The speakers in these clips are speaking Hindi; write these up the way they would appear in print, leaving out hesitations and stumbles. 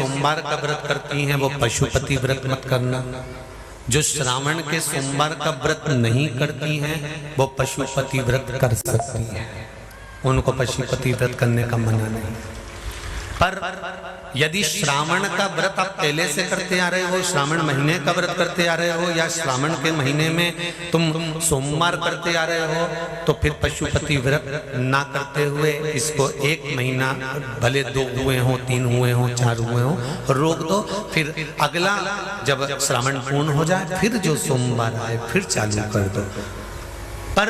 सोमवार का व्रत करती हैं वो पशुपति व्रत मत करना। जो श्रावण के सोमवार का व्रत नहीं करती हैं वो पशुपति व्रत कर सकती हैं, उनको पशुपति व्रत करने का मना नहीं। पर यदि श्रावण का व्रत आप पहले से करते आ रहे हो, श्रावण महीने का व्रत करते आ रहे हो, या श्रावण के महीने में तुम सोमवार करते आ रहे हो, तो फिर पशुपति व्रत ना करते हुए इसको 1 महीना, भले 2 हुए हो, 3 हुए हो, 4 हुए हो, रोक दो। फिर अगला जब श्रावण पूर्ण हो जाए फिर जो सोमवार आए फिर चालू कर दो। पर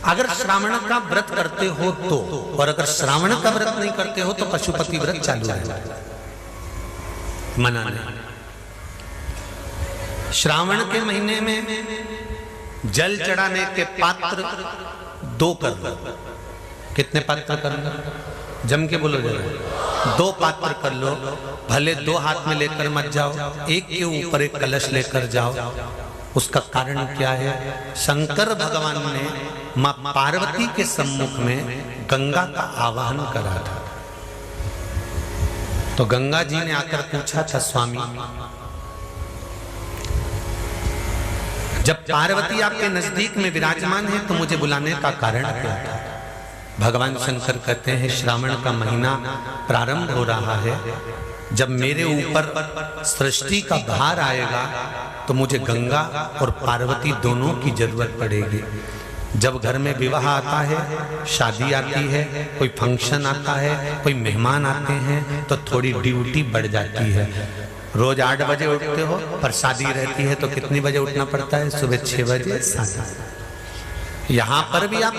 अगर श्रावण का व्रत करते हो तो, और अगर श्रावण का व्रत नहीं करते हो तो पशुपति व्रत चालू रहेगा, मना नहीं। श्रावण के महीने में जल चढ़ाने के पात्र 2 कर लो। कितने पात्र कर लो? जम के बोलो जरा। 2 पात्र कर लो, भले 2 हाथ में लेकर मत जाओ, एक के ऊपर एक कलश लेकर जाओ। उसका कारण क्या है? शंकर भगवान ने मां पार्वती के सम्मुख में गंगा का आवाहन करा था। तो गंगा जी ने आकर पूछा था, स्वामी जब पार्वती आपके नजदीक में विराजमान है तो मुझे बुलाने का कारण क्या था? भगवान शंकर कहते हैं, श्रावण का महीना प्रारंभ हो रहा है, जब मेरे ऊपर सृष्टि का भार आएगा तो मुझे गंगा और पार्वती दोनों की जरूरत पड़ेगी। जब घर में विवाह आता है, शादी आती है, कोई फंक्शन आता है, कोई मेहमान आते हैं, तो थोड़ी ड्यूटी बढ़ जाती है। रोज 8 बजे उठते हो, पर शादी रहती है तो कितनी बजे उठना पड़ता है? सुबह 6 बजे 7। यहाँ पर भी आप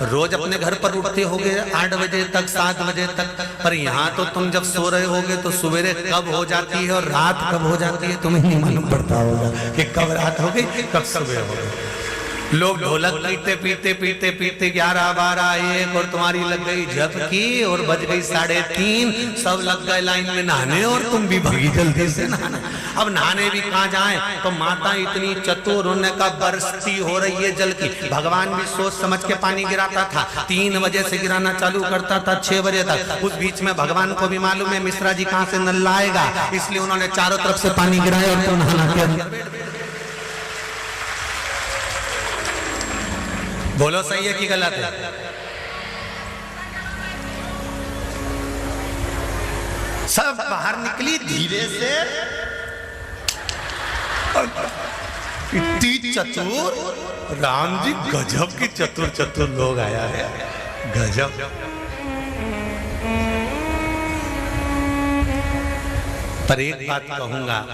रोज अपने घर पर उठते होगे 8 बजे तक, 7 बजे तक, पर यहाँ तो तुम जब सो रहे होगे तो सवेरे कब हो जाती है और रात कब हो जाती है तुम्हें नहीं मालूम पड़ता होगा कि कब रात हो गई कब सुबह हो गई। लोग ढोलक पीते पीते पीते पीते 11, 12, 1 और तुम्हारी लग गई झपकी और बज गई 3:30, सब लग गए लाइन में नहाने और तुम भी भागी जल्दी से नहाने। अब नहाने भी कहाँ जाएं? तो माता इतनी चतुर, उन्होंने का बरसती हो रही है जल की। भगवान भी सोच समझ के पानी गिराता था, 3 बजे से गिराना चालू करता था 6 बजे तक। उस बीच में भगवान को भी मालूम है मिश्रा जी कहाँ से नल लाएगा, इसलिए उन्होंने चारों तरफ से पानी गिराया और तो नहाना के बोलो सही है कि गलत है? सब बाहर निकली धीरे से, इतनी चतुर, राम जी गजब की चतुर लोग आया है, गजब। पर एक बात कहूंगा,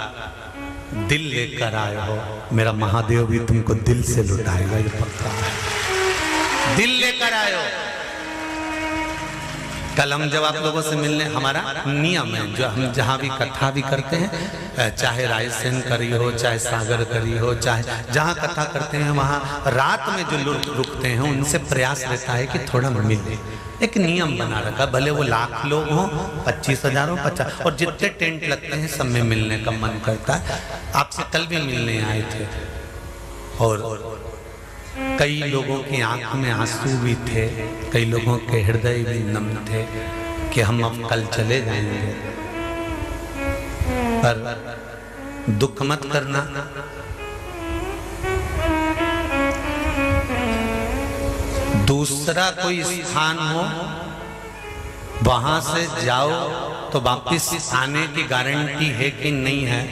दिल लेकर आए हो, मेरा महादेव भी तुमको दिल से लुटाएगा, ये पक्का है। दिल लेकर आए हो। कल हम जब आप लोगों से मिलने, हमारा नियम है जो हम जहाँ भी कथा भी करते हैं, चाहे रायसेन करी हो, चाहे सागर करी हो, चाहे जहाँ कथा करते हैं वहाँ रात में जो लोग रुकते हैं उनसे प्रयास रहता है कि थोड़ा मिले। एक नियम बना रखा, भले वो लाख लोग हों, 25,000 हो, 50, और जितने टेंट लगते हैं सब में मिलने का मन करता है। आपसे कल भी मिलने आए थे और कई लोगों की आंख में आंसू भी थे, कई लोगों के हृदय भी नम थे कि हम अब कल चले जाएंगे। पर दुख मत करना, दूसरा कोई स्थान हो वहां से जाओ तो वापिस आने की गारंटी है कि नहीं है,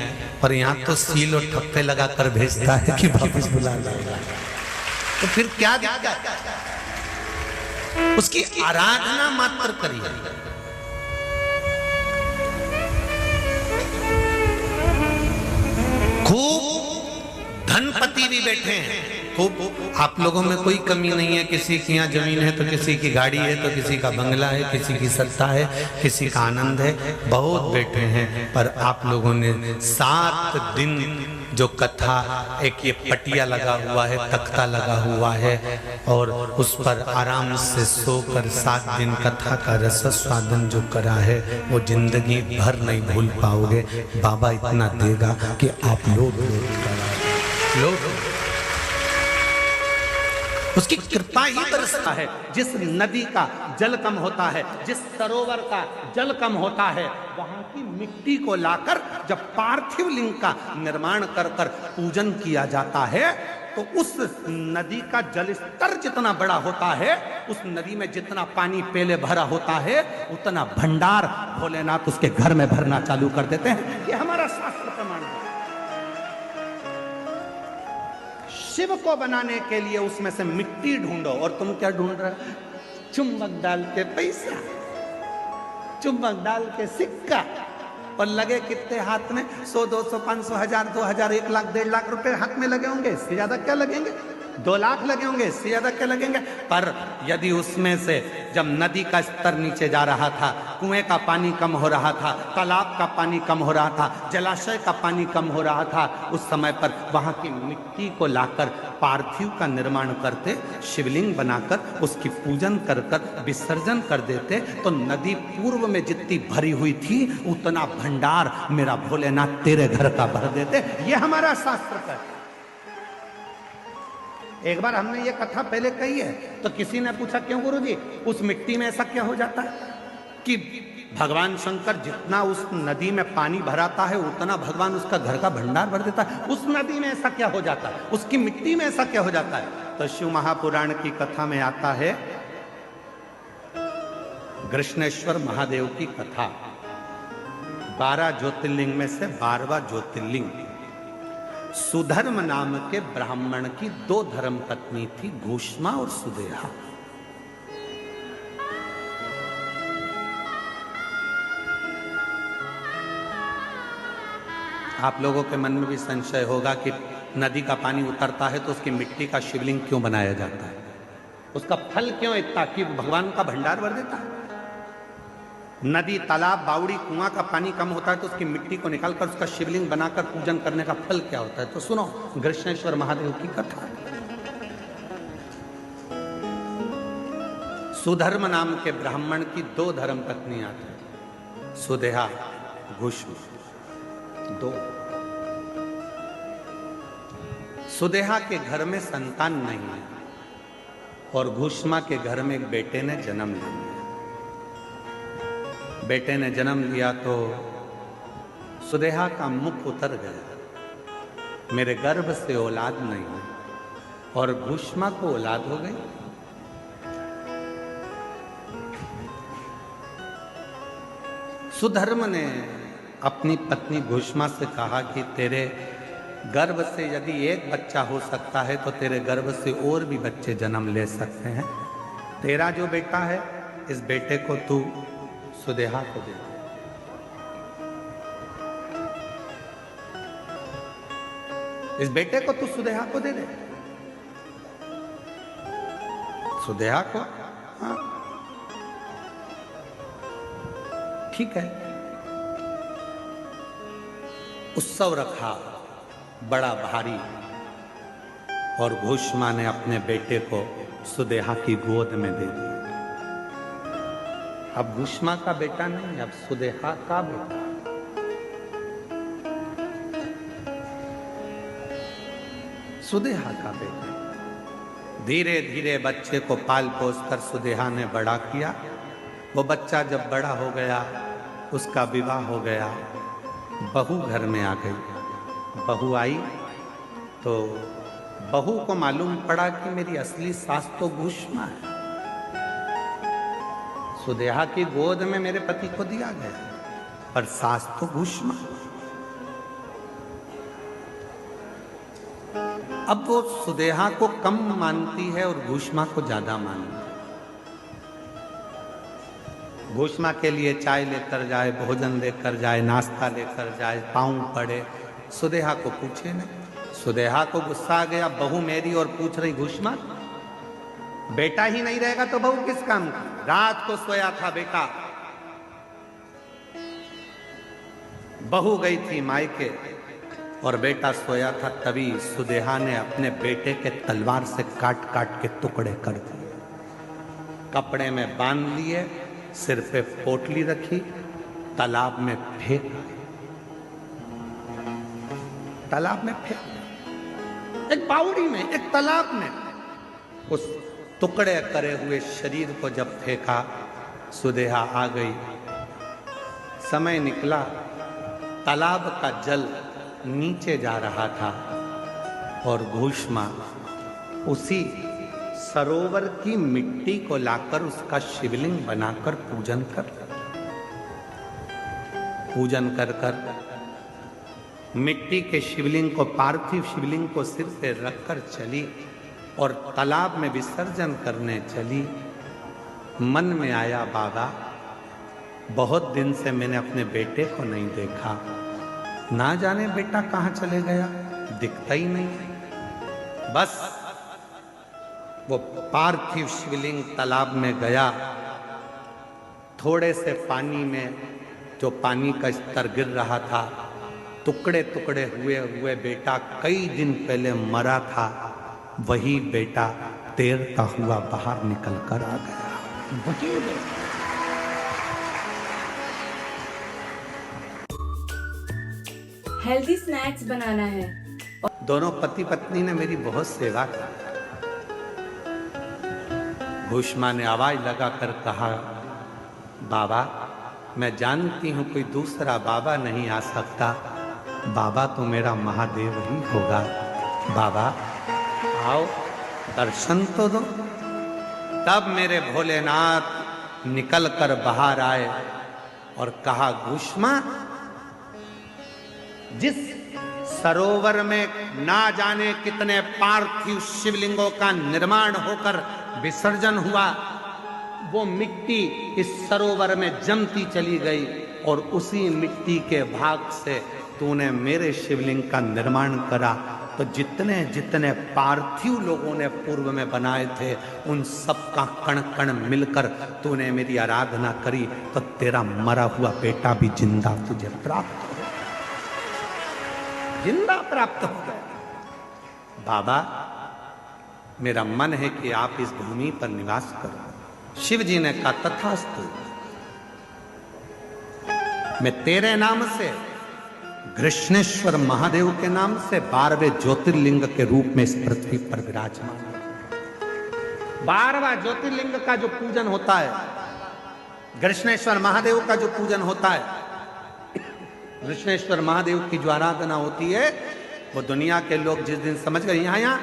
पर यहाँ तो सील और ठप्पे लगाकर भेजता है कि वापिस बुला लाएगा। तो फिर क्या दिक्कत? उसकी आराधना मात्र करिए। खूब धनपति भी बैठे हैं, खूब, आप लोगों में कोई कमी नहीं है। किसी की यहाँ जमीन है तो किसी की गाड़ी है, तो किसी का बंगला है, किसी की सत्ता है, किसी का आनंद है, बहुत बैठे हैं। पर आप लोगों ने 7 दिन जो कथा, एक ये पटिया लगा हुआ है, तख्ता लगा हुआ है, और उस पर आराम से सोकर 7 दिन कथा का रस स्वादन जो करा है वो जिंदगी भर नहीं भूल पाओगे। बाबा इतना देगा कि आप लोग उसकी कृपा ही बरसता है। जिस नदी का जल कम होता है, जिस सरोवर का जल कम होता है, वहां की मिट्टी को लाकर जब पार्थिव लिंग का निर्माण कर कर पूजन किया जाता है, तो उस नदी का जल स्तर जितना बड़ा होता है, उस नदी में जितना पानी पहले भरा होता है, उतना भंडार भोलेनाथ उसके घर में भरना चालू कर देते हैं। ये हमारा शास्त्र प्रमाण है। शिव को बनाने के लिए उसमें से मिट्टी ढूंढो, और तुम क्या ढूंढ रहे हो? चुंबक डाल के पैसा, चुंबक डाल के सिक्का, और लगे कितने हाथ में? 100, 200, 500, 1000, 2000, 1 लाख, 1.5 लाख रुपए हाथ में लगे होंगे। इससे ज्यादा क्या लगेंगे? 2 लाख लगे होंगे, इससे ज्यादा क्या लगेंगे? पर यदि उसमें से जब नदी का स्तर नीचे जा रहा था, कुएं का पानी कम हो रहा था, तालाब का पानी कम हो रहा था, जलाशय का पानी कम हो रहा था, उस समय पर वहां की मिट्टी को लाकर पार्थिव का निर्माण करते, शिवलिंग बनाकर उसकी पूजन कर कर विसर्जन कर देते, तो नदी पूर्व में जितनी भरी हुई थी उतना भंडार मेरा भोलेनाथ तेरे घर का भर देते। ये हमारा शास्त्र का है। एक बार हमने ये कथा पहले कही है, तो किसी ने पूछा क्यों गुरुजी, उस मिट्टी में ऐसा क्या हो जाता है कि भगवान शंकर जितना उस नदी में पानी भराता है उतना भगवान उसका घर का भंडार भर देता है, उस नदी में ऐसा क्या हो जाता है, उसकी मिट्टी में ऐसा क्या हो जाता है? तो शिव महापुराण की कथा में आता है, कृष्णेश्वर महादेव की कथा। 12 ज्योतिर्लिंग में से 12वां ज्योतिर्लिंग सुधर्म नाम के ब्राह्मण की 2 धर्म पत्नी थी, घूष्मा और सुदेहा। आप लोगों के मन में भी संशय होगा कि नदी का पानी उतरता है तो उसकी मिट्टी का शिवलिंग क्यों बनाया जाता है, उसका फल क्यों इतना कि भगवान का भंडार भर देता है। नदी, तालाब, बावड़ी, कुआं का पानी कम होता है तो उसकी मिट्टी को निकालकर उसका शिवलिंग बनाकर पूजन करने का फल क्या होता है? तो सुनो कृष्णेश्वर महादेव की कथा। सुधर्म नाम के ब्राह्मण की 2 धर्म पत्नियां थी, सुदेहा, घूष्मा, 2। सुदेहा के घर में संतान नहीं है और घूष्मा के घर में एक बेटे ने जन्म लिया। बेटे ने जन्म लिया तो सुदेहा का मुख उतर गया, मेरे गर्भ से औलाद नहीं, और घूष्मा को औलाद हो गई। सुधर्म ने अपनी पत्नी घूष्मा से कहा कि तेरे गर्भ से यदि एक बच्चा हो सकता है तो तेरे गर्भ से और भी बच्चे जन्म ले सकते हैं। तेरा जो बेटा है, इस बेटे को तू सुदेहा को दे। इस बेटे को तू सुदेहा को दे दे। सुदेहा को? हाँ, ठीक है। उत्सव रखा बड़ा भारी, और घूष्मा ने अपने बेटे को सुदेहा की गोद में दे दिया। अब घूष्मा का बेटा नहीं, अब सुदेहा का बेटा। सुदेहा का बेटा। धीरे धीरे बच्चे को पाल पोस कर सुदेहा ने बड़ा किया। वो बच्चा जब बड़ा हो गया, उसका विवाह हो गया, बहू घर में आ गई। बहू आई तो बहू को मालूम पड़ा कि मेरी असली सास तो घूष्मा है। सुदेहा की गोद में मेरे पति को दिया गया, पर सास तो घूष्मा। अब वो सुदेहा को कम मानती है और घूष्मा को ज्यादा मानती है। घूष्मा के लिए चाय लेकर जाए, भोजन लेकर जाए, नाश्ता लेकर जाए, पाँव पड़े, सुदेहा को पूछे नहीं। सुदेहा को गुस्सा आ गया, बहू मेरी और पूछ रही घूष्मा। बेटा ही नहीं रहेगा तो बहू किस काम की? रात को सोया था बेटा, बहू गई थी मायके और बेटा सोया था। तभी सुदेहा ने अपने बेटे के तलवार से काट काट के टुकड़े कर दिए, कपड़े में बांध लिए, सिर पे पोटली रखी, तालाब में फेंक, तालाब में फेंक, एक बावड़ी में, एक तालाब में। उस टुकड़े करे हुए शरीर को जब फेंका, सुदेहा आ गई। समय निकला, तालाब का जल नीचे जा रहा था और भूष्मा उसी सरोवर की मिट्टी को लाकर उसका शिवलिंग बनाकर पूजन कर कर मिट्टी के शिवलिंग को, पार्थिव शिवलिंग को सिर पे रखकर चली और तालाब में विसर्जन करने चली। मन में आया, बाबा बहुत दिन से मैंने अपने बेटे को नहीं देखा, ना जाने बेटा कहाँ चले गया, दिखता ही नहीं। बस वो पार्थिव शिवलिंग तालाब में गया, थोड़े से पानी में जो पानी का स्तर गिर रहा था, टुकड़े टुकड़े हुए बेटा कई दिन पहले मरा था, वही बेटा तैरता हुआ बाहर निकल कर आ गया। हेल्दी स्नैक्स बनाना है। दोनों पति पत्नी ने मेरी बहुत सेवा की। भूष्मा ने आवाज लगाकर कहा, बाबा मैं जानती हूं कोई दूसरा बाबा नहीं आ सकता, बाबा तो मेरा महादेव ही होगा। बाबा आओ दर्शन तो दो। तब मेरे भोलेनाथ निकल कर बाहर आए और कहा, भूष्मा जिस सरोवर में ना जाने कितने पार्थिव शिवलिंगों का निर्माण होकर विसर्जन हुआ, वो मिट्टी इस सरोवर में जमती चली गई और उसी मिट्टी के भाग से तूने मेरे शिवलिंग का निर्माण करा। तो जितने जितने पार्थिव लोगों ने पूर्व में बनाए थे, उन सब का कण कण मिलकर तूने मेरी आराधना करी, तो तेरा मरा हुआ बेटा भी जिंदा तुझे प्राप्त हो, जिंदा प्राप्त हो गया। बाबा मेरा मन है कि आप इस भूमि पर निवास करो। शिव जी ने कहा, तथास्तु, मैं तेरे नाम से, कृष्णेश्वर महादेव के नाम से 12वें ज्योतिर्लिंग के रूप में इस पृथ्वी पर विराजमान है। 12वां ज्योतिर्लिंग का जो पूजन होता है, कृष्णेश्वर महादेव का जो पूजन होता है, कृष्णेश्वर महादेव की जो आराधना होती है, वो दुनिया के लोग जिस दिन समझ गए यहाँ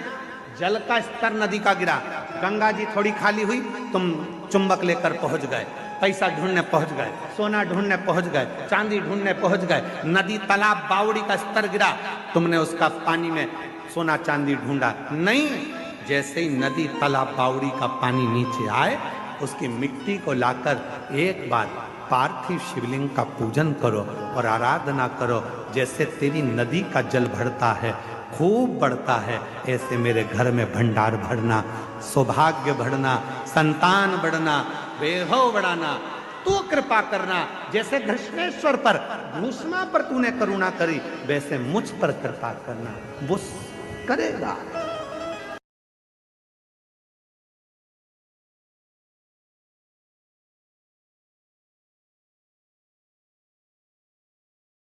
जल का स्तर नदी का गिरा, गंगा जी थोड़ी खाली हुई, तुम चुंबक लेकर पहुंच गए, पैसा ढूंढने पहुंच गए, सोना ढूंढने पहुंच गए, चांदी ढूंढने पहुंच गए, नदी तालाब बावड़ी का स्तर गिरा, तुमने उसका पानी में सोना चांदी ढूंढा नहीं। जैसे ही नदी तालाब बावड़ी का पानी नीचे आए, उसकी मिट्टी को लाकर एक बार पार्थिव शिवलिंग का पूजन करो और आराधना करो। जैसे तेरी नदी का जल बढ़ता है, खूब बढ़ता है, ऐसे मेरे घर में भंडार भरना, सौभाग्य बढ़ना, संतान बढ़ना, वैभव बढ़ाना, तू कृपा करना। जैसे कृष्णेश्वर पर, भूष्मा पर तूने करुणा करी, वैसे मुझ पर कृपा करना। वो करेगा।